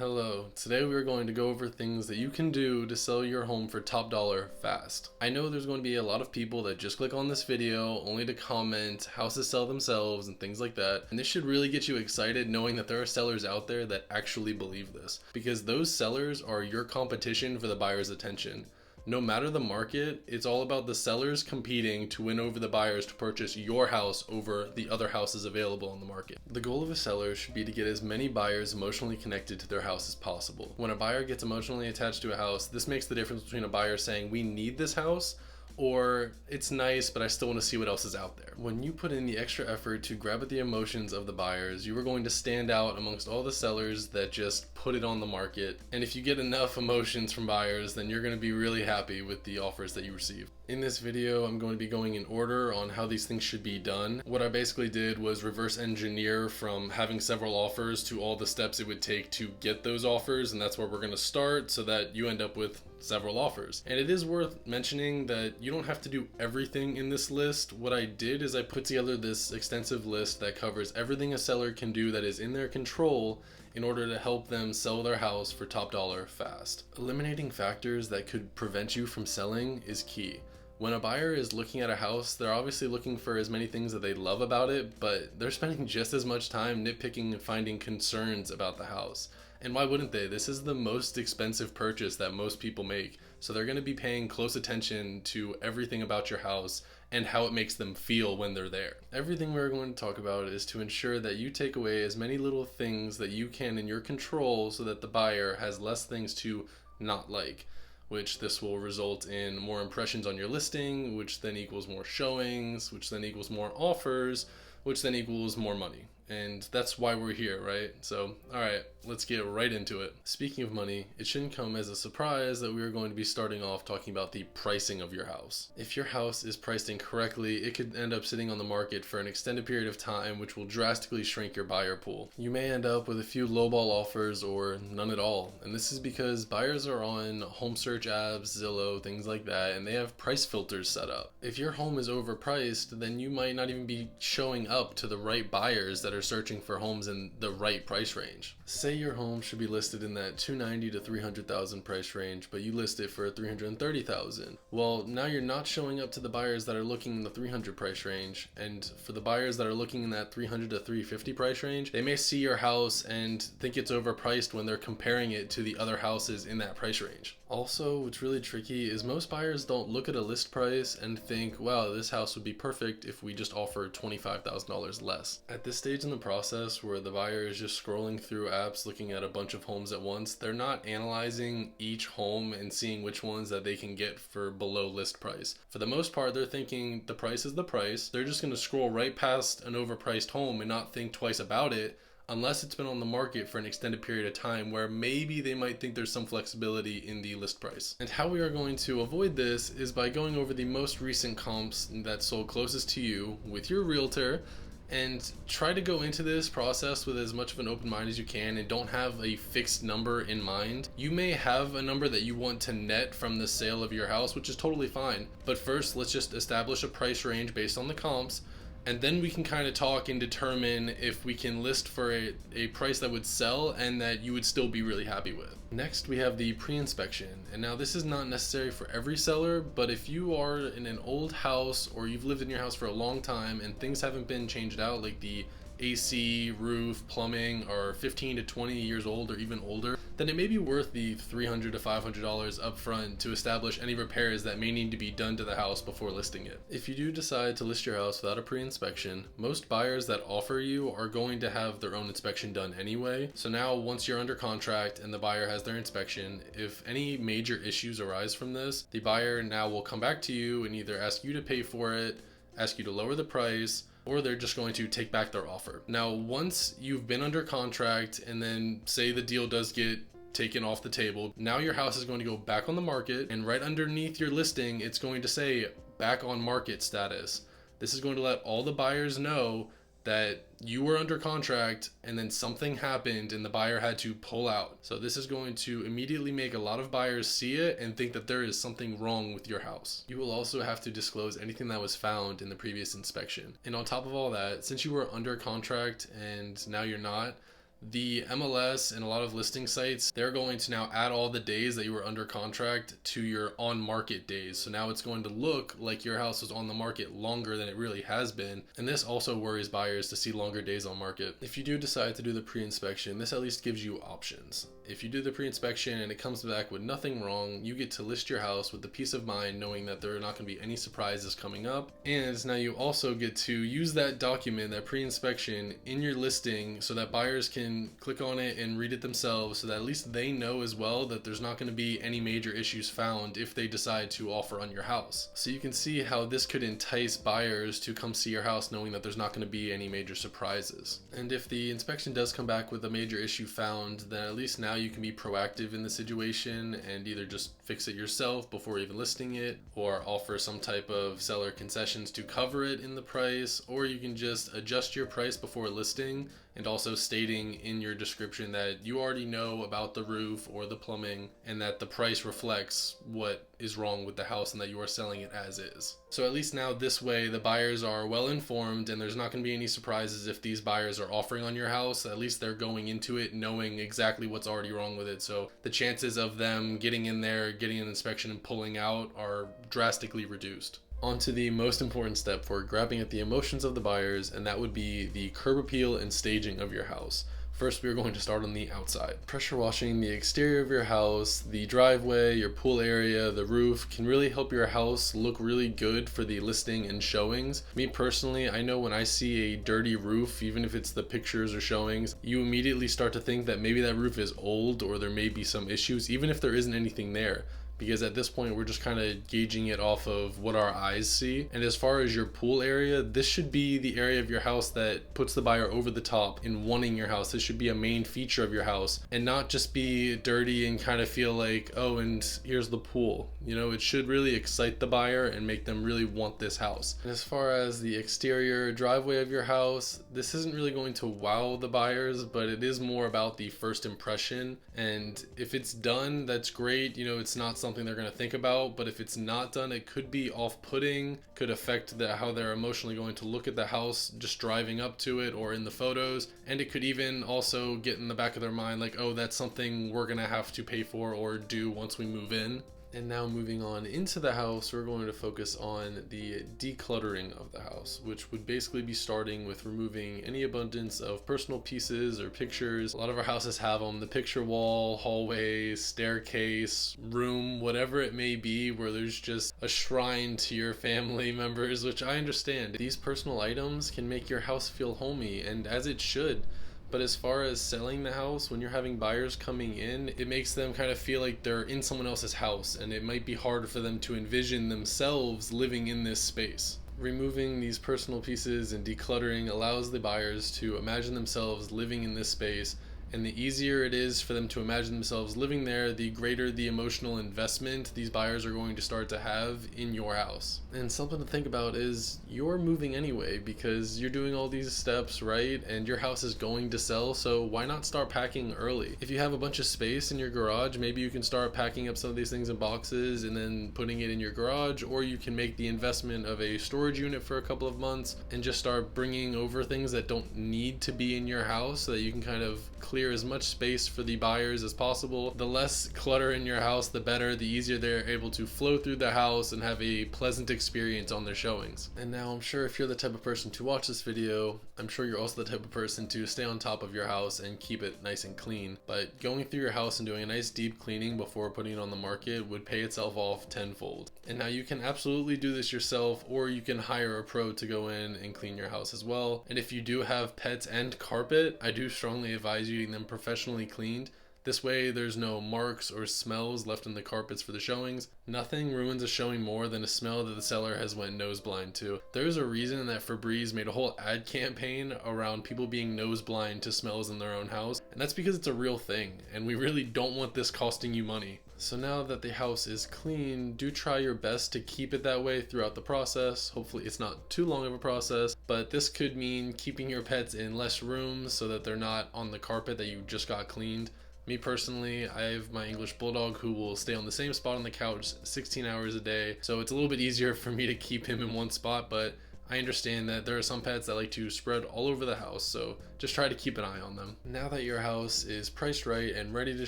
Hello. Today we are going to go over things that you can do to sell your home for top dollar fast. I know there's going to be a lot of people that just click on this video only to comment houses sell themselves and things like that. And this should really get you excited knowing that there are sellers out there that actually believe this, because those sellers are your competition for the buyer's attention. No matter the market, it's all about the sellers competing to win over the buyers to purchase your house over the other houses available on the market. The goal of a seller should be to get as many buyers emotionally connected to their house as possible. When a buyer gets emotionally attached to a house, this makes the difference between a buyer saying, "We need this house," or "It's nice, but I still want to see what else is out there." When you put in the extra effort to grab at the emotions of the buyers, you are going to stand out amongst all the sellers that just put it on the market. And if you get enough emotions from buyers, then you're going to be really happy with the offers that you receive. In this video, I'm going to be going in order on how these things should be done. What I basically did was reverse engineer from having several offers to all the steps it would take to get those offers, and that's where we're going to start so that you end up with several offers. And it is worth mentioning that you don't have to do everything in this list. What I did is I put together this extensive list that covers everything a seller can do that is in their control in order to help them sell their house for top dollar fast. Eliminating factors that could prevent you from selling is key. When a buyer is looking at a house, they're obviously looking for as many things that they love about it, but they're spending just as much time nitpicking and finding concerns about the house. And why wouldn't they? This is the most expensive purchase that most people make. So they're going to be paying close attention to everything about your house and how it makes them feel when they're there. Everything we're going to talk about is to ensure that you take away as many little things that you can in your control so that the buyer has less things to not like, which this will result in more impressions on your listing, which then equals more showings, which then equals more offers, which then equals more money. And that's why we're here, right? So, all right, let's get right into it. Speaking of money, it shouldn't come as a surprise that we are going to be starting off talking about the pricing of your house. If your house is priced incorrectly, it could end up sitting on the market for an extended period of time, which will drastically shrink your buyer pool. You may end up with a few lowball offers or none at all. And this is because buyers are on home search apps, Zillow, things like that, and they have price filters set up. If your home is overpriced, then you might not even be showing up to the right buyers that are searching for homes in the right price range. Say your home should be listed in that $290,000 to $300,000 price range, but you list it for $330,000. Well, now you're not showing up to the buyers that are looking in the $300,000 price range, and for the buyers that are looking in that $300,000 to $350,000 price range, they may see your house and think it's overpriced when they're comparing it to the other houses in that price range. Also, what's really tricky is most buyers don't look at a list price and think, wow, this house would be perfect if we just offered $25,000 less. At this stage in the process where the buyer is just scrolling through apps looking at a bunch of homes at once, they're not analyzing each home and seeing which ones that they can get for below list price. For the most part, they're thinking the price is the price. They're just going to scroll right past an overpriced home and not think twice about it, unless it's been on the market for an extended period of time where maybe they might think there's some flexibility in the list price. And how we are going to avoid this is by going over the most recent comps that sold closest to you with your realtor, and try to go into this process with as much of an open mind as you can and don't have a fixed number in mind. You may have a number that you want to net from the sale of your house, which is totally fine. But first, let's just establish a price range based on the comps, and then we can kind of talk and determine if we can list for a price that would sell and that you would still be really happy with. Next, we have the pre-inspection. And now this is not necessary for every seller, but if you are in an old house or you've lived in your house for a long time and things haven't been changed out, like the AC, roof, plumbing are 15 to 20 years old or even older, then it may be worth the $300 to $500 upfront to establish any repairs that may need to be done to the house before listing it. If you do decide to list your house without a pre-inspection, most buyers that offer you are going to have their own inspection done anyway. So now once you're under contract and the buyer has their inspection, if any major issues arise from this, the buyer now will come back to you and either ask you to pay for it, ask you to lower the price, or they're just going to take back their offer. Now, once you've been under contract and then say the deal does get taken off the table, now your house is going to go back on the market, and right underneath your listing, it's going to say back on market status. This is going to let all the buyers know that you were under contract and then something happened and the buyer had to pull out. So this is going to immediately make a lot of buyers see it and think that there is something wrong with your house. You will also have to disclose anything that was found in the previous inspection. And on top of all that, since you were under contract and now you're not, The MLS and a lot of listing sites, they're going to now add all the days that you were under contract to your on market days. So now it's going to look like your house was on the market longer than it really has been. And this also worries buyers to see longer days on market. If you do decide to do the pre-inspection, this at least gives you options. If you do the pre-inspection and it comes back with nothing wrong, you get to list your house with the peace of mind knowing that there are not going to be any surprises coming up. And now you also get to use that document, that pre-inspection, in your listing so that buyers can click on it and read it themselves, so that at least they know as well that there's not going to be any major issues found if they decide to offer on your house. So you can see how this could entice buyers to come see your house knowing that there's not going to be any major surprises. And if the inspection does come back with a major issue found, then at least now you can be proactive in the situation and either just fix it yourself before even listing it, or offer some type of seller concessions to cover it in the price, or you can just adjust your price before listing and also stating in your description that you already know about the roof or the plumbing and that the price reflects what is wrong with the house and that you are selling it as is. So at least now this way the buyers are well informed and there's not going to be any surprises if these buyers are offering on your house. At least they're going into it knowing exactly what's already wrong with it. So the chances of them getting in there, getting an inspection and pulling out are drastically reduced. On to the most important step for grabbing at the emotions of the buyers, and that would be the curb appeal and staging of your house. First, we are going to start on the outside. Pressure washing the exterior of your house, the driveway, your pool area, the roof can really help your house look really good for the listing and showings. Me personally, I know when I see a dirty roof, even if it's the pictures or showings, you immediately start to think that maybe that roof is old or there may be some issues, even if there isn't anything there. Because at this point we're just kind of gauging it off of what our eyes see. And as far as your pool area, this should be the area of your house that puts the buyer over the top in wanting your house. This should be a main feature of your house and not just be dirty and kind of feel like, oh, and here's the pool. You know, it should really excite the buyer and make them really want this house. And as far as the exterior driveway of your house, this isn't really going to wow the buyers, but it is more about the first impression. And if it's done, that's great. You know, it's not something they're going to think about, but if it's not done, it could be off-putting, could affect how they're emotionally going to look at the house just driving up to it or in the photos. And it could even also get in the back of their mind like, oh, that's something we're going to have to pay for or do once we move in. And now moving on into the house, we're going to focus on the decluttering of the house, which would basically be starting with removing any abundance of personal pieces or pictures. A lot of our houses have them, the picture wall, hallway, staircase, room, whatever it may be, where there's just a shrine to your family members, which I understand. These personal items can make your house feel homey, and as it should. But as far as selling the house, when you're having buyers coming in, it makes them kind of feel like they're in someone else's house, and it might be hard for them to envision themselves living in this space. Removing these personal pieces and decluttering allows the buyers to imagine themselves living in this space, and the easier it is for them to imagine themselves living there, the greater the emotional investment these buyers are going to start to have in your house. And something to think about is you're moving anyway because you're doing all these steps, right? And your house is going to sell, so why not start packing early? If you have a bunch of space in your garage, maybe you can start packing up some of these things in boxes and then putting it in your garage, or you can make the investment of a storage unit for a couple of months and just start bringing over things that don't need to be in your house so that you can kind of clear as much space for the buyers as possible. The less clutter in your house, the better, the easier they're able to flow through the house and have a pleasant experience on their showings. And now I'm sure if you're the type of person to watch this video, I'm sure you're also the type of person to stay on top of your house and keep it nice and clean. But going through your house and doing a nice deep cleaning before putting it on the market would pay itself off tenfold. And now you can absolutely do this yourself, or you can hire a pro to go in and clean your house as well. And if you do have pets and carpet, I do strongly advise you getting them professionally cleaned. This way there's no marks or smells left in the carpets for the showings. Nothing ruins a showing more than a smell that the seller has went nose blind to. There's a reason that Febreze made a whole ad campaign around people being nose blind to smells in their own house, and that's because it's a real thing, and we really don't want this costing you money. So now that the house is clean, do try your best to keep it that way throughout the process. Hopefully it's not too long of a process, but this could mean keeping your pets in less rooms so that they're not on the carpet that you just got cleaned. Me personally, I have my English Bulldog who will stay on the same spot on the couch 16 hours a day, so it's a little bit easier for me to keep him in one spot, but I understand that there are some pets that like to spread all over the house, so just try to keep an eye on them. Now that your house is priced right and ready to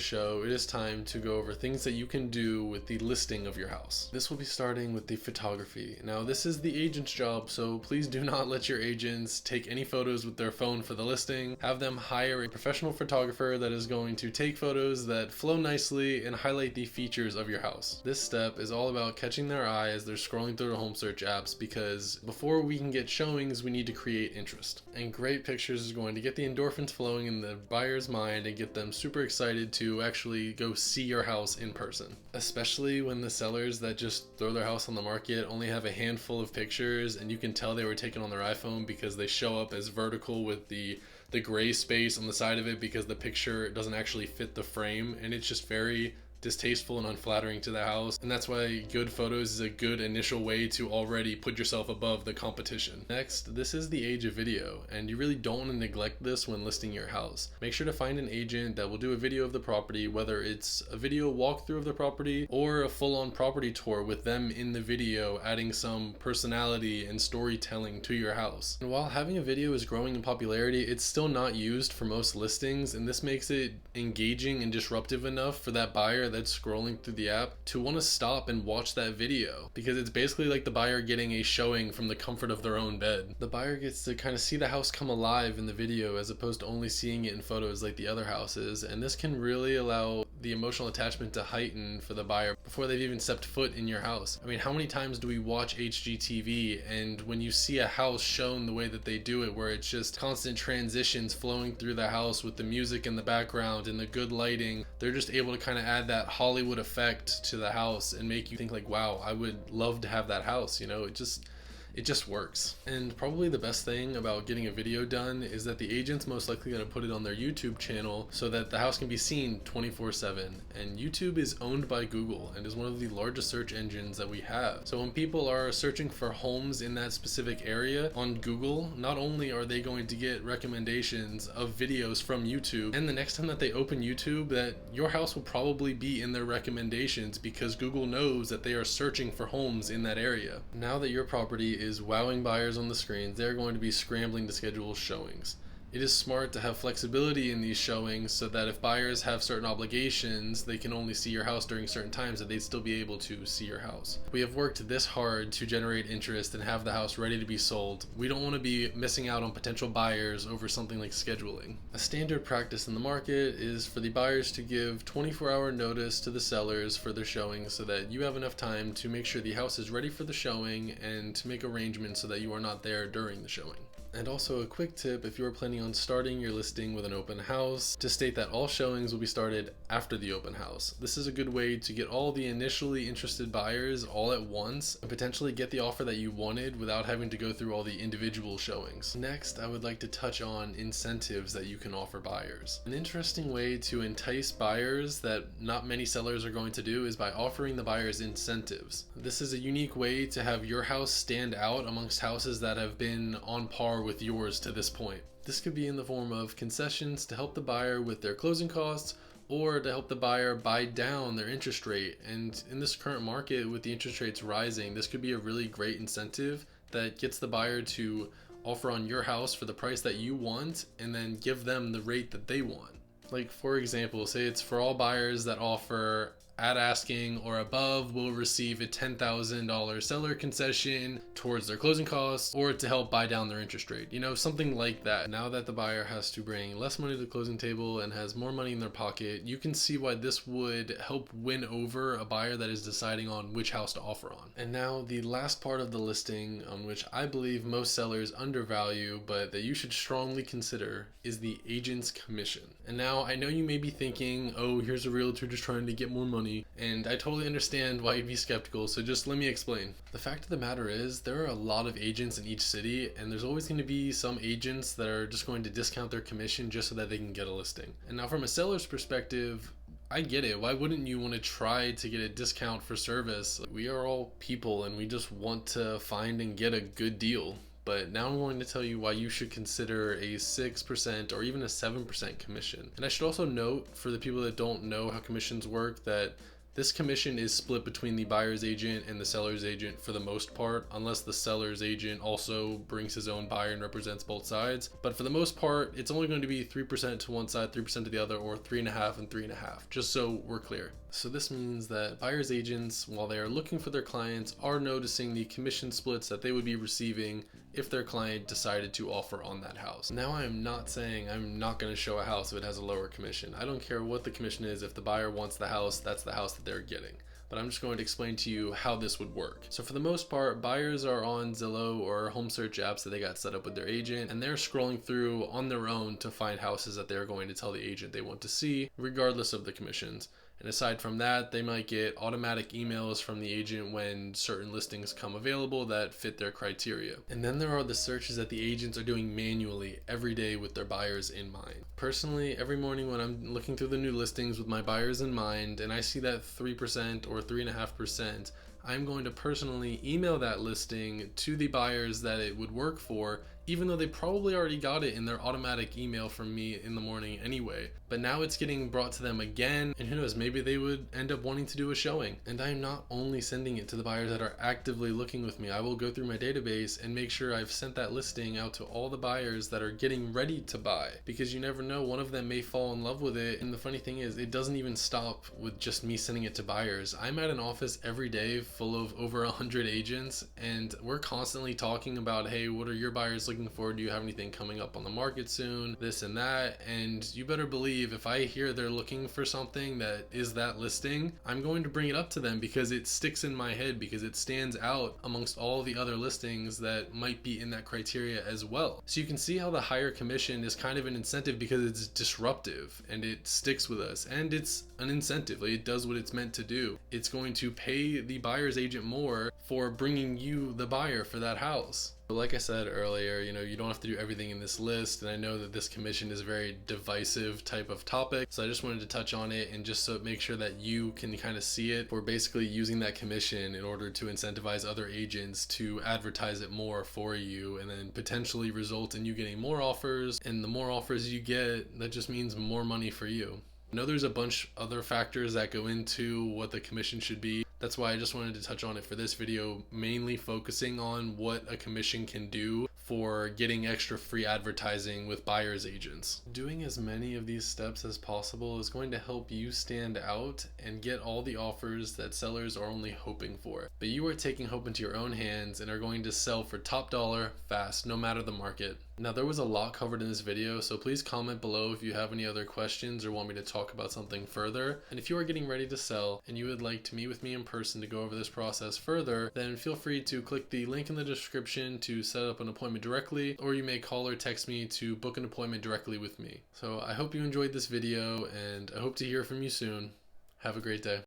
show, it is time to go over things that you can do with the listing of your house. This will be starting with the photography. Now this is the agent's job, so please do not let your agents take any photos with their phone for the listing. Have them hire a professional photographer that is going to take photos that flow nicely and highlight the features of your house. This step is all about catching their eye as they're scrolling through the home search apps, because before we can get showings, we need to create interest. And great pictures is going to get the endorphins flowing in the buyer's mind and get them super excited to actually go see your house in person. Especially when the sellers that just throw their house on the market only have a handful of pictures, and you can tell they were taken on their iPhone because they show up as vertical with the gray space on the side of it because the picture doesn't actually fit the frame, and it's just very distasteful and unflattering to the house. And that's why good photos is a good initial way to already put yourself above the competition. Next, this is the age of video, and you really don't want to neglect this when listing your house. Make sure to find an agent that will do a video of the property, whether it's a video walkthrough of the property or a full-on property tour with them in the video, adding some personality and storytelling to your house. And while having a video is growing in popularity, it's still not used for most listings, and this makes it engaging and disruptive enough for that buyer that's scrolling through the app to want to stop and watch that video, because it's basically like the buyer getting a showing from the comfort of their own bed. The buyer gets to kind of see the house come alive in the video as opposed to only seeing it in photos like the other houses, and this can really allow the emotional attachment to heighten for the buyer before they've even stepped foot in your house. I mean, how many times do we watch HGTV, and when you see a house shown the way that they do it, where it's just constant transitions flowing through the house with the music in the background and the good lighting, they're just able to kind of add that Hollywood effect to the house and make you think like, wow, I would love to have that house. You know, it just works. And probably the best thing about getting a video done is that the agent's most likely going to put it on their YouTube channel so that the house can be seen 24/7. And YouTube is owned by Google and is one of the largest search engines that we have. So when people are searching for homes in that specific area on Google, not only are they going to get recommendations of videos from YouTube, and the next time that they open YouTube, that your house will probably be in their recommendations because Google knows that they are searching for homes in that area. Now that your property is wowing buyers on the screens, they're going to be scrambling to schedule showings. It is smart to have flexibility in these showings so that if buyers have certain obligations, they can only see your house during certain times, that they'd still be able to see your house. We have worked this hard to generate interest and have the house ready to be sold. We don't want to be missing out on potential buyers over something like scheduling. A standard practice in the market is for the buyers to give 24-hour notice to the sellers for their showings so that you have enough time to make sure the house is ready for the showing and to make arrangements so that you are not there during the showing. And also a quick tip, if you are planning on starting your listing with an open house, to state that all showings will be started after the open house. This is a good way to get all the initially interested buyers all at once and potentially get the offer that you wanted without having to go through all the individual showings. Next, I would like to touch on incentives that you can offer buyers. An interesting way to entice buyers that not many sellers are going to do is by offering the buyers incentives. This is a unique way to have your house stand out amongst houses that have been on par with yours to this point. This could be in the form of concessions to help the buyer with their closing costs, or to help the buyer buy down their interest rate. And in this current market with the interest rates rising, this could be a really great incentive that gets the buyer to offer on your house for the price that you want and then give them the rate that they want. Like, for example, say it's for all buyers that offer at asking or above will receive a $10,000 seller concession towards their closing costs, or to help buy down their interest rate. You know, something like that. Now that the buyer has to bring less money to the closing table and has more money in their pocket, you can see why this would help win over a buyer that is deciding on which house to offer on. And now the last part of the listing, on which I believe most sellers undervalue, but that you should strongly consider, is the agent's commission. And now I know you may be thinking, oh, here's a realtor just trying to get more money. And I totally understand why you'd be skeptical, so just let me explain. The fact of the matter is, there are a lot of agents in each city, and there's always going to be some agents that are just going to discount their commission just so that they can get a listing. And now from a seller's perspective, I get it. Why wouldn't you want to try to get a discount for service? We are all people and we just want to find and get a good deal. But now I'm going to tell you why you should consider a 6% or even a 7% commission. And I should also note, for the people that don't know how commissions work, that This commission is split between the buyer's agent and the seller's agent for the most part, unless the seller's agent also brings his own buyer and represents both sides. But for the most part, it's only going to be 3% to one side, 3% to the other, or 3.5% and 3.5%, just so we're clear. So this means that buyer's agents, while they are looking for their clients, are noticing the commission splits that they would be receiving if their client decided to offer on that house. Now, I am not saying I'm not going to show a house if it has a lower commission. I don't care what the commission is. If the buyer wants the house, that's the house that they're getting. But I'm just going to explain to you how this would work. So for the most part, buyers are on Zillow or home search apps that they got set up with their agent, and they're scrolling through on their own to find houses that they're going to tell the agent they want to see, regardless of the commissions. And aside from that, they might get automatic emails from the agent when certain listings come available that fit their criteria. And then there are the searches that the agents are doing manually every day with their buyers in mind. Personally, every morning when I'm looking through the new listings with my buyers in mind and I see that 3% or 3.5%, I'm going to personally email that listing to the buyers that it would work for, even though they probably already got it in their automatic email from me in the morning anyway. But now it's getting brought to them again, and who knows, maybe they would end up wanting to do a showing. And I'm not only sending it to the buyers that are actively looking with me. I will go through my database and make sure I've sent that listing out to all the buyers that are getting ready to buy, because you never know, one of them may fall in love with it. And the funny thing is, it doesn't even stop with just me sending it to buyers. I'm at an office every day full of over 100 agents, and we're constantly talking about, hey, what are your buyers looking for? Do you have anything coming up on the market soon? This and that. And you better believe if I hear they're looking for something that is that listing, I'm going to bring it up to them because it sticks in my head, because it stands out amongst all the other listings that might be in that criteria as well. So you can see how the higher commission is kind of an incentive because it's disruptive and it sticks with us, and it's an incentive. Like, it does what it's meant to do. It's going to pay the buyer's agent more for bringing you the buyer for that house. But like I said earlier, you don't have to do everything in this list, and I know that this commission is a very divisive type of topic, so I just wanted to touch on it and just so make sure that you can kind of see it. We're basically using that commission in order to incentivize other agents to advertise it more for you, and then potentially result in you getting more offers, and the more offers you get, that just means more money for you. I know there's a bunch other factors that go into what the commission should be. That's why I just wanted to touch on it for this video, mainly focusing on what a commission can do for getting extra free advertising with buyer's agents. Doing as many of these steps as possible is going to help you stand out and get all the offers that sellers are only hoping for. But you are taking hope into your own hands and are going to sell for top dollar fast, no matter the market. Now, there was a lot covered in this video, so please comment below if you have any other questions or want me to talk about something further. And if you are getting ready to sell and you would like to meet with me in person to go over this process further, then feel free to click the link in the description to set up an appointment directly, or you may call or text me to book an appointment directly with me. So I hope you enjoyed this video, and I hope to hear from you soon. Have a great day.